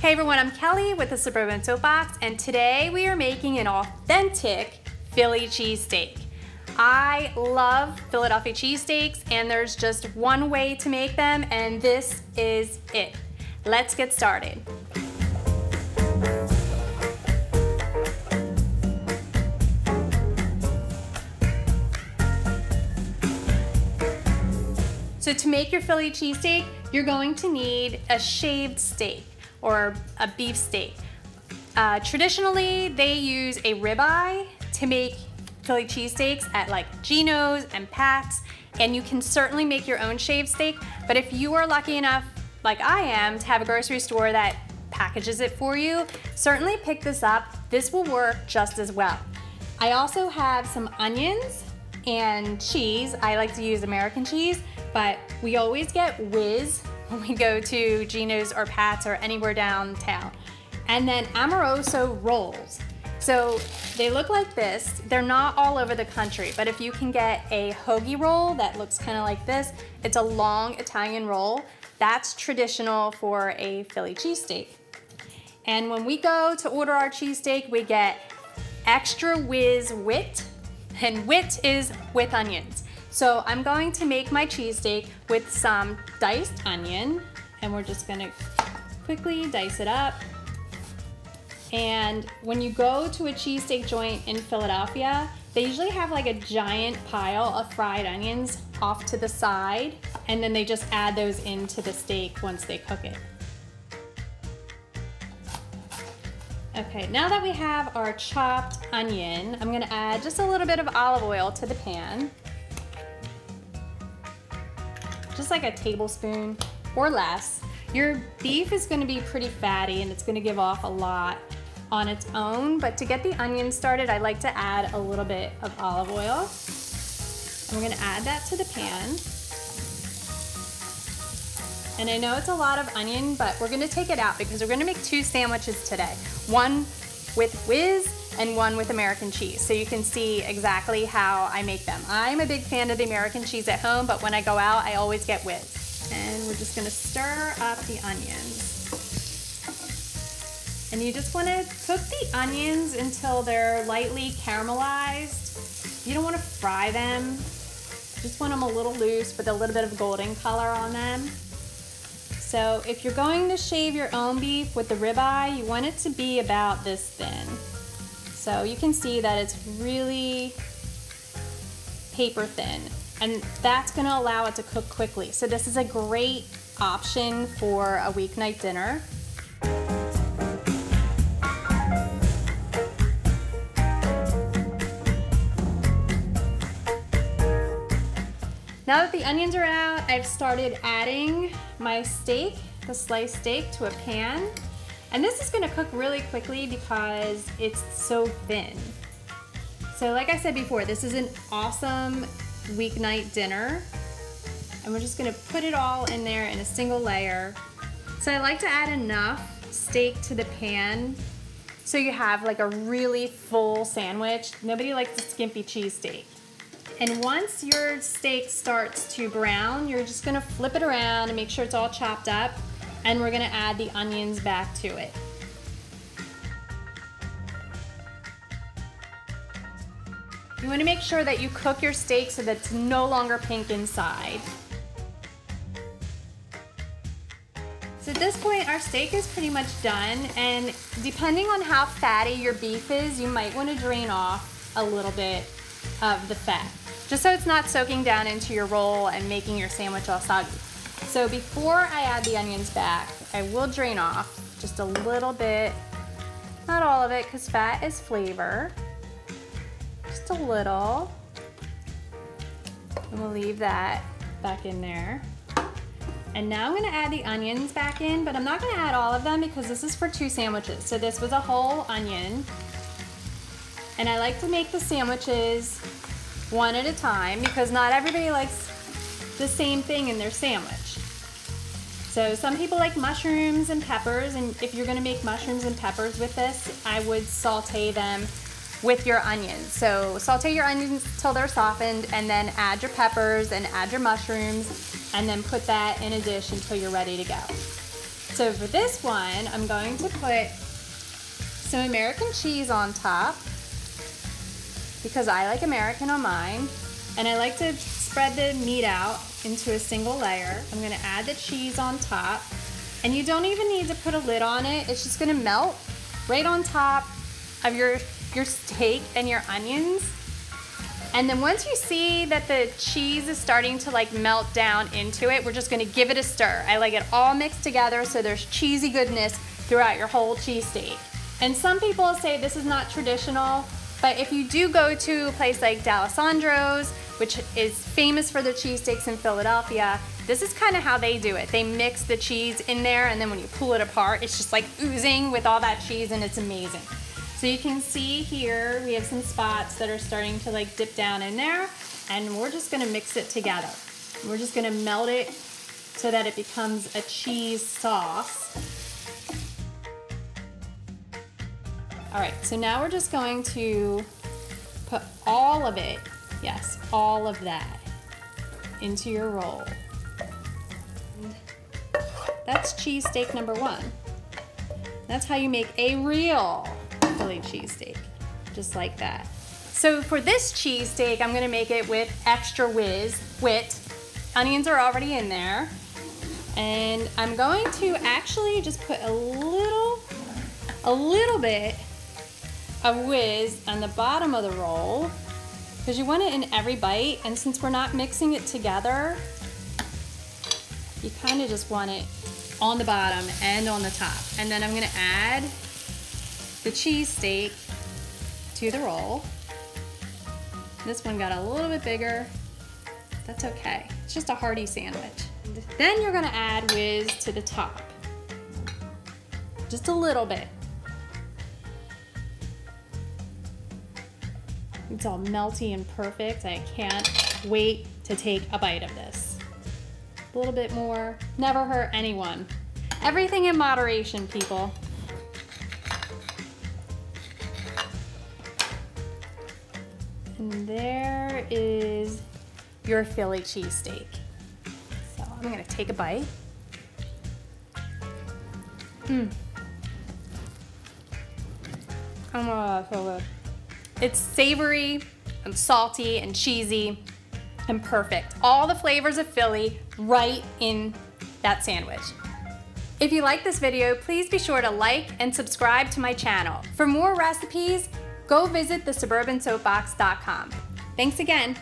Hey everyone, I'm Kelly with the Suburban Soapbox, and today we are making an authentic Philly cheesesteak. I love Philadelphia cheesesteaks, and there's just one way to make them, and this is it. Let's get started. So to make your Philly cheesesteak, you're going to need a shaved steak or a beef steak. Traditionally, they use a ribeye to make Philly cheesesteaks at like Geno's and Pat's, and you can certainly make your own shaved steak, but if you are lucky enough, like I am, to have a grocery store that packages it for you, certainly pick this up. This will work just as well. I also have some onions and cheese. I like to use American cheese, but we always get Whiz when we go to Geno's or Pat's or anywhere downtown. And then Amoroso rolls. So they look like this. They're not all over the country, but if you can get a hoagie roll that looks kind of like this, it's a long Italian roll. That's traditional for a Philly cheesesteak. And when we go to order our cheesesteak, we get extra Whiz wit, and wit is with onions. So I'm going to make my cheesesteak with some diced onion, and we're just gonna quickly dice it up. And when you go to a cheesesteak joint in Philadelphia, they usually have like a giant pile of fried onions off to the side, and then they just add those into the steak once they cook it. Okay, now that we have our chopped onion, I'm gonna add just a little bit of olive oil to the pan. Just like a tablespoon or less. Your beef is gonna be pretty fatty and it's gonna give off a lot on its own, but to get the onion started, I like to add a little bit of olive oil. I'm gonna add that to the pan. And I know it's a lot of onion, but we're gonna take it out because we're gonna make two sandwiches today. One with Whiz and one with American cheese, so you can see exactly how I make them. I'm a big fan of the American cheese at home, but when I go out, I always get Whiz. And we're just gonna stir up the onions. And you just wanna cook the onions until they're lightly caramelized. You don't wanna fry them. You just want them a little loose with a little bit of golden color on them. So if you're going to shave your own beef with the ribeye, you want it to be about this thin. So you can see that it's really paper thin, and that's gonna allow it to cook quickly. So this is a great option for a weeknight dinner. Now that the onions are out, I've started adding my steak, the sliced steak, to a pan. And this is gonna cook really quickly because it's so thin. So like I said before, this is an awesome weeknight dinner. And we're just gonna put it all in there in a single layer. So I like to add enough steak to the pan so you have like a really full sandwich. Nobody likes a skimpy cheesesteak. And once your steak starts to brown, you're just gonna flip it around and make sure it's all chopped up, and we're gonna add the onions back to it. You wanna make sure that you cook your steak so that it's no longer pink inside. So at this point, our steak is pretty much done, and depending on how fatty your beef is, you might wanna drain off a little bit of the fat, just so it's not soaking down into your roll and making your sandwich all soggy. So before I add the onions back, I will drain off just a little bit, not all of it, because fat is flavor. Just a little. And we'll leave that back in there. And now I'm gonna add the onions back in, but I'm not gonna add all of them because this is for two sandwiches. So this was a whole onion. And I like to make the sandwiches one at a time because not everybody likes the same thing in their sandwich. So some people like mushrooms and peppers, and if you're gonna make mushrooms and peppers with this, I would saute them with your onions. So saute your onions till they're softened, and then add your peppers and add your mushrooms, and then put that in a dish until you're ready to go. So for this one, I'm going to put some American cheese on top because I like American on mine. And I like to spread the meat out into a single layer. I'm gonna add the cheese on top. And you don't even need to put a lid on it. It's just gonna melt right on top of your steak and your onions. And then once you see that the cheese is starting to like melt down into it, we're just gonna give it a stir. I like it all mixed together so there's cheesy goodness throughout your whole cheesesteak. And some people say this is not traditional, but if you do go to a place like D'Alessandro's, which is famous for their cheesesteaks in Philadelphia, this is kind of how they do it. They mix the cheese in there, and then when you pull it apart, it's just like oozing with all that cheese, and it's amazing. So you can see here, we have some spots that are starting to like dip down in there, and we're just gonna mix it together. We're just gonna melt it so that it becomes a cheese sauce. All right, so now we're just going to put all of it, yes, all of that into your roll. That's cheesesteak number one. That's how you make a real Philly cheesesteak, just like that. So for this cheesesteak, I'm gonna make it with extra Whiz, wit. Onions are already in there. And I'm going to actually just put a little bit of Whiz on the bottom of the roll, because you want it in every bite, and since we're not mixing it together, you kind of just want it on the bottom and on the top. And then I'm gonna add the cheesesteak to the roll. This one got a little bit bigger. That's okay. It's just a hearty sandwich. Then you're gonna add Whiz to the top. Just a little bit. It's all melty and perfect. I can't wait to take a bite of this. A little bit more, never hurt anyone. Everything in moderation, people. And there is your Philly cheesesteak. So I'm gonna take a bite. Oh my God, so good. It's savory and salty and cheesy and perfect. All the flavors of Philly right in that sandwich. If you like this video, please be sure to like and subscribe to my channel. For more recipes, go visit thesuburbansoapbox.com. Thanks again.